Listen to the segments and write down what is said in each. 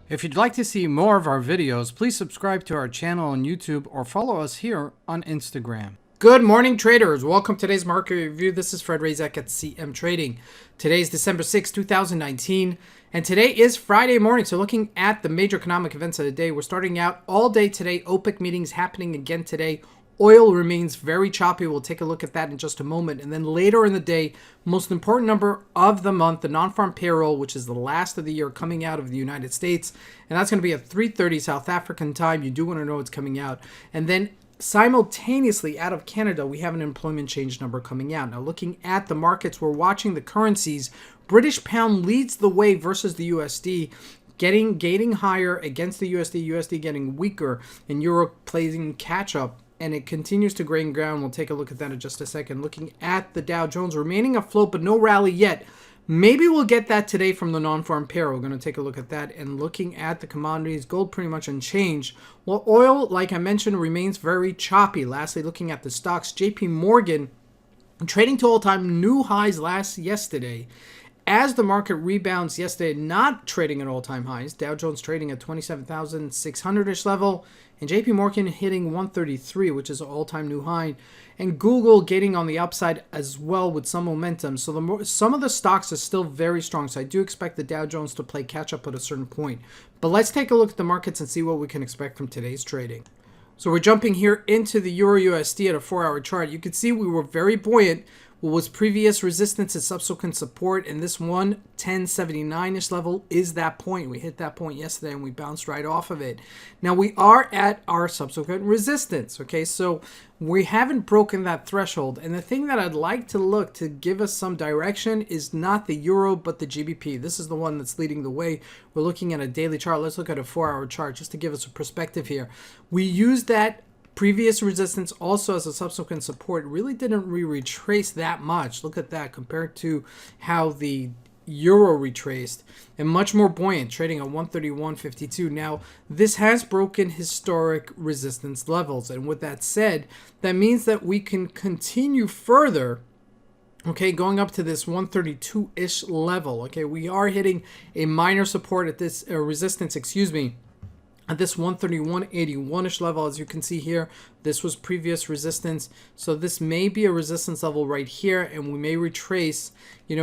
If you'd like to see more of our videos, please subscribe to our channel on YouTube or follow us here on Instagram. Good morning, traders. Welcome to today's market review. This is Fred Razak at CMtrading. Today is December 6, 2019, and today is Friday morning. So looking at the major economic events of the day, we're starting out all day today. OPEC meetings happening again today. Oil remains very choppy. We'll take a look at that in just a moment. And then later in the day, most important number of the month, the non-farm payroll, which is the last of the year coming out of the United States. And that's going to be at 3:30 South African time. You do want to know what's coming out. And then simultaneously out of Canada, we have an employment change number coming out. Now looking at the markets, we're watching the currencies. British pound leads the way versus the USD. Gaining higher against the USD, USD getting weaker, and Euro playing catch up. And it continues to gain ground. We'll take a look at that in just a second. Looking at the Dow Jones, remaining afloat, but no rally yet. Maybe we'll get that today from the non-farm payroll. We're going to take a look at that. And looking at the commodities, gold pretty much unchanged. Well, oil, like I mentioned, remains very choppy. Lastly, looking at the stocks, JP Morgan trading to all-time new highs yesterday. As the market rebounds yesterday, not trading at all-time highs. Dow Jones trading at 27,600-ish level. And JP Morgan hitting 133, which is an all-time new high. And Google getting on the upside as well with some momentum. So some of the stocks are still very strong. So I do expect the Dow Jones to play catch-up at a certain point. But let's take a look at the markets and see what we can expect from today's trading. So we're jumping here into the Euro USD at a 4-hour chart. You can see we were very buoyant. What was previous resistance and subsequent support, and this 110.79-ish level is that point. We hit that point yesterday and we bounced right off of it. Now we are at our subsequent resistance, okay? So we haven't broken that threshold, and the thing that I'd like to look to give us some direction is not the euro but the GBP. This is the one that's leading the way. We're looking at a daily chart. Let's look at a 4-hour chart just to give us a perspective here. We used that previous resistance also as a subsequent support. Really didn't retrace that much. Look at that compared to how the euro retraced, and much more buoyant, trading at 131.52. Now this has broken historic resistance levels, and with that said, that means that we can continue further. Okay, going up to this 132-ish level. Okay, we are hitting a minor support at this resistance, at this 131.81-ish level. As you can see here, this was previous resistance. So this may be a resistance level right here, and we may retrace,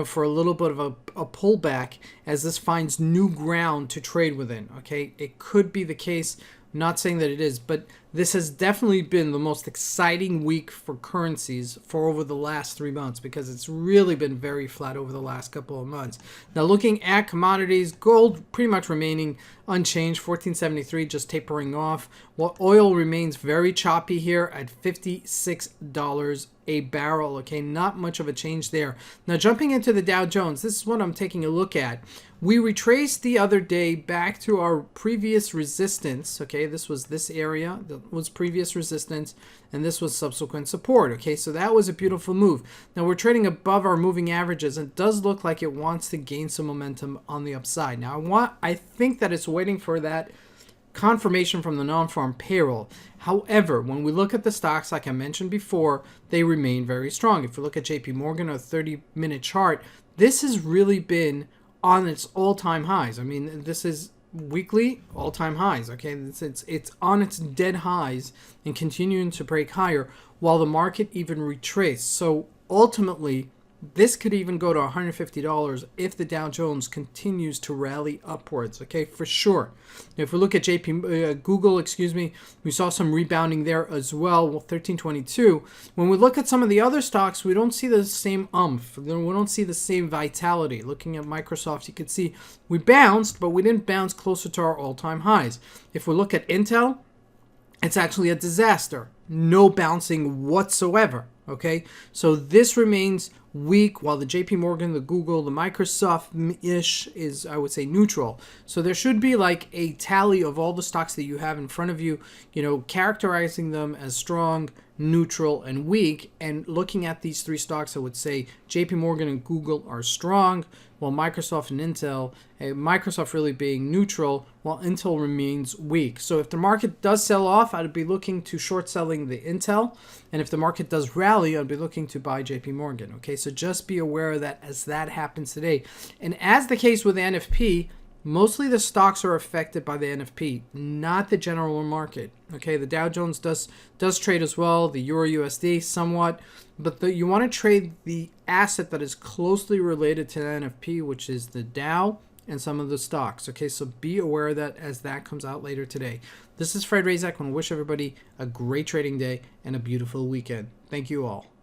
for a little bit of a pullback as this finds new ground to trade within. Okay, it could be the case. I'm not saying that it is, but this has definitely been the most exciting week for currencies for over the last 3 months, because it's really been very flat over the last couple of months. Now looking at commodities, gold pretty much remaining unchanged, 1473, just tapering off, while oil remains very choppy here at $56 a barrel. Okay, not much of a change there. Now jumping into the Dow Jones, this is what I'm taking a look at. We retraced the other day back to our previous resistance. Okay, this was this area that was previous resistance, and this was subsequent support. Okay, so that was a beautiful move. Now we're trading above our moving averages, and it does look like it wants to gain some momentum on the upside. Now I think that it's waiting for that confirmation from the non-farm payroll. However, when we look at the stocks, like I mentioned before, they remain very strong. If you look at JP Morgan, a 30-minute chart, this has really been on its all-time highs. I mean, this is weekly all-time highs. Okay, it's on its dead highs and continuing to break higher, while the market even retraced. So ultimately, this could even go to $150 if the Dow Jones continues to rally upwards. Okay, for sure. If we look at Google, we saw some rebounding there as well. 1322. When we look at some of the other stocks, we don't see the same umph. We don't see the same vitality. Looking at Microsoft, you can see we bounced, but we didn't bounce closer to our all-time highs. If we look at Intel, it's actually a disaster. No bouncing whatsoever. Okay, so this remains weak, while the JP Morgan, the Google, the Microsoft-ish is, I would say, neutral. So there should be like a tally of all the stocks that you have in front of you, characterizing them as strong, neutral, and weak. And looking at these three stocks, I would say JP Morgan and Google are strong, while Microsoft and Intel, Microsoft really being neutral, while Intel remains weak. So if the market does sell off, I'd be looking to short selling the Intel. And if the market does rally, I'd be looking to buy JP Morgan. Okay, so just be aware of that as that happens today. And as the case with NFP, Mostly the stocks are affected by the NFP, not the general market. Okay, the Dow Jones does trade as well, the Euro USD somewhat, but you want to trade the asset that is closely related to the NFP, which is the Dow and some of the stocks. Okay, so be aware of that as that comes out later today. This is Fred Razak. I want to wish everybody a great trading day and a beautiful weekend. Thank you all.